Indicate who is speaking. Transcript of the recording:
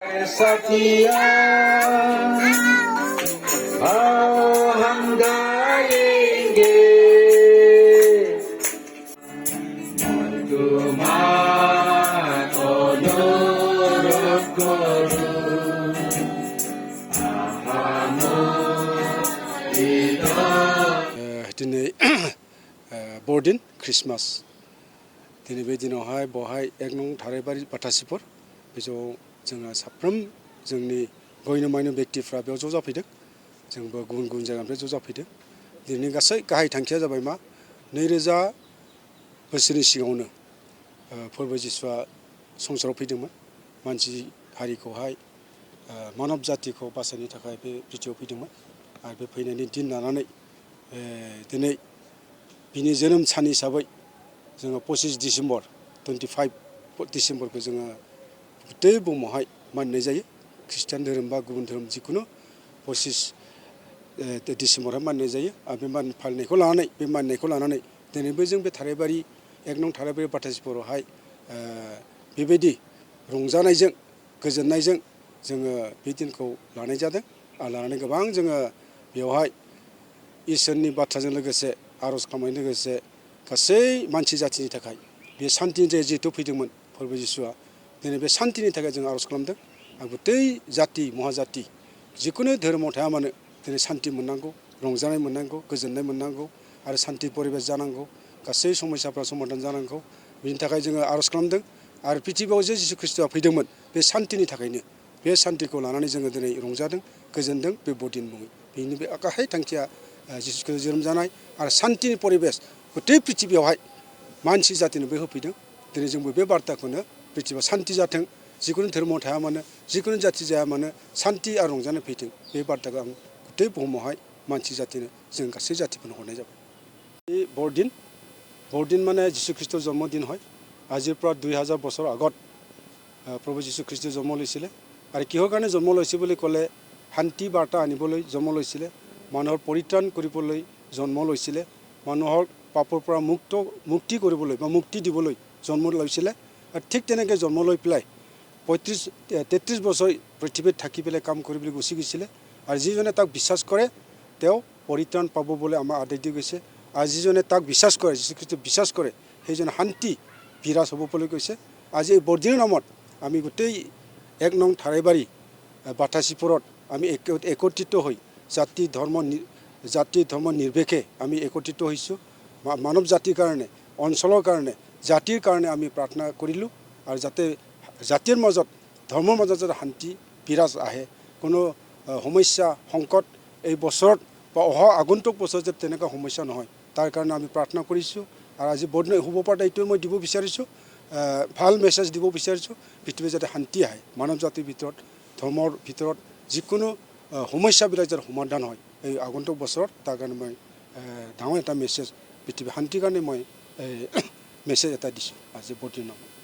Speaker 1: साथिया आओ हम गाएंगे तुम्हार अनुरोध करो दिनै बरदिन ख्रिस्टमास दिनै बे दिनावहाय बहाय एक नं थाराइबारि बाथासिफोर बेयाव जोंहा साफ्रोम जोंनि गण्यमान्य व्यक्तिफ्रा बेयाव ज' जाफैदों जोंबो गुबुन गुबुन जायगानिफ्राय ज' जाफैदों दिनैनि गासै गाहाय थांखिया जाबाय मा 2000 बोसोरनि सिगाङावनो फोरबो जिसुआ संसाराव फैदोंमोन मानसि हारिखौहाय मानब जातिखौ बासायनो थाखाय बे पृथ्वीयाव फैदोंमोन आरो बे फैनायनि दिन लानानै दिनै बिनि जोनोम सान हिसाबै जोङो 25 डिसेम्बर 25 डिसेम्बरखौ जोङो गथै बुहुमावहाय मानिनाय जायो ख्रिस्टान धोरोम बा गुबुन धोरोम जिखुनु 25 डिसेम्बराव मानिनाय जायो आरो बे मानिनायखौ लानानै दिनैबो जों बे थाराइबारि एक नं थाराइबारि बाथासिफोरावहाय बेबायदि रंजानायजों गोजोननायजों जोङो बे दिनखौ लानाय जादों आरो लानानै गोबां जोङो बेवहाय इसोरनि बाथ्राजों लोगोसे आर'ज खालामनायजों लोगोसे गासै मानसि जाथिनि थाखाय बे सान्तिनि थाखाय जिहेतु फैदोंमोन फोरबो जिसुआ दिनै बे सान्तिनि थाखाय जों आर'ज खालामदों आरो गथै जाति महाजाति जिखुनु धोरोमाव थाया मानो दिनै सान्ति मोननांगौ रंजानाय मोननांगौ गोजोननाय मोननांगौ आरो सान्ति परिबेस जानांगौ गासै समस्याफ्रा समाधान जानांगौ बिनि थाखाय जोङो आर'ज खालामदों आरो पृथ्वीयाव जे जिसु ख्रिस्ट'आ फैदोंमोन बे सान्तिनि थाखायनो बे सान्तिखौ लानानै जोङो दिनै रंजादों गोजोनदों बे बरदिन मुङै बेनि बे गाहाय थांखिया जिसु ख्रिस्ट' जोनोम जानाय आरो सान्तिनि परिबेस गथै पृथ्वीयावहाय मानसि जातिनोबो होफैदों दिनै जोंबो बे बार्ताखौनो पृथ्वीयाव सान्ति जाथों जिखुनु धोरोमाव थाया मानो जिखुनु जाति जाया मानो सान्ति आरो रंजानाय फैथों बे बार्ताखौ आं गथै बुहुमावहाय मानसि जातिनो जों गासै जातिफोरनो हरनाय जाबाय बे बरदिन माने जिसु ख्रिस्ट'ৰ জন্মদিন হয় আজিৰ পৰা 2000 বছৰ আগত প্ৰভু যীশু খ্ৰীষ্ট জন্ম লৈছিলে আৰু কিহৰ কাৰণে জন্ম লৈছে বুলি ক'লে শান্তি বাৰ্তা আনিবলৈ জন্ম লৈছিলে মানুহৰ পৰিত্ৰাণ কৰিবলৈ জন্ম লৈছিলে মানুহৰ পাপৰ পৰা মুক্তি কৰিবলৈ বা মুক্তি দিবলৈ জন্ম লৈছিলে আৰু ঠিক তেনেকৈ জন্ম লৈ পেলাই 33 বছৰ পৃথিৱীত থাকি পেলাই কাম কৰিবলৈ গুচি গৈছিলে আৰু যিজনে তাক বিশ্বাস কৰে তেওঁ পৰিত্ৰাণ পাব বুলি আমাৰ আদেশ দি গৈছে আৰু যিজনে তাক বিশ্বাস কৰে যীশু খ্ৰীষ্টক বিশ্বাস কৰে সেইজনে শান্তি বিৰাজ হ'ব বুলি কৈছে আজি এই বৰদিনৰ নামত আমি গোটেই এক নং থাৰাইবাৰী বাথাচিপুৰত আমি একত্ৰিত হৈ জাতি ধৰ্ম নিৰ্বিশেষে আমি একত্ৰিত হৈছোঁ মানৱ জাতিৰ কাৰণে অঞ্চলৰ কাৰণে জাতিৰ কাৰণে আমি প্ৰাৰ্থনা কৰিলোঁ আৰু যাতে জাতিৰ মাজত ধৰ্মৰ মাজত যাতে শান্তি বিৰাজ আহে কোনো সমস্যা সংকট এই বছৰত বা অহা আগন্তুক বছৰত যাতে তেনেকুৱা সমস্যা নহয় তাৰ কাৰণে আমি প্ৰাৰ্থনা কৰিছোঁ আৰু আজি বৰদিন শুভ বাৰ্তা এইটোৱে মই দিব বিচাৰিছোঁ ভাল মেছেজ দিব বিচাৰিছোঁ পৃথিৱীত যাতে শান্তি আহে মানৱ জাতিৰ ভিতৰত ধৰ্মৰ ভিতৰত যিকোনো সমস্যাবিলাক যাতে সমাধান হয় এই আগন্তুক বছৰত তাৰ কাৰণে মই ডাঙৰ এটা মেছেজ পৃথিৱীৰ শান্তিৰ কাৰণে মই মেছেজ এটা দিছোঁ আজি বৰদিনৰ নামত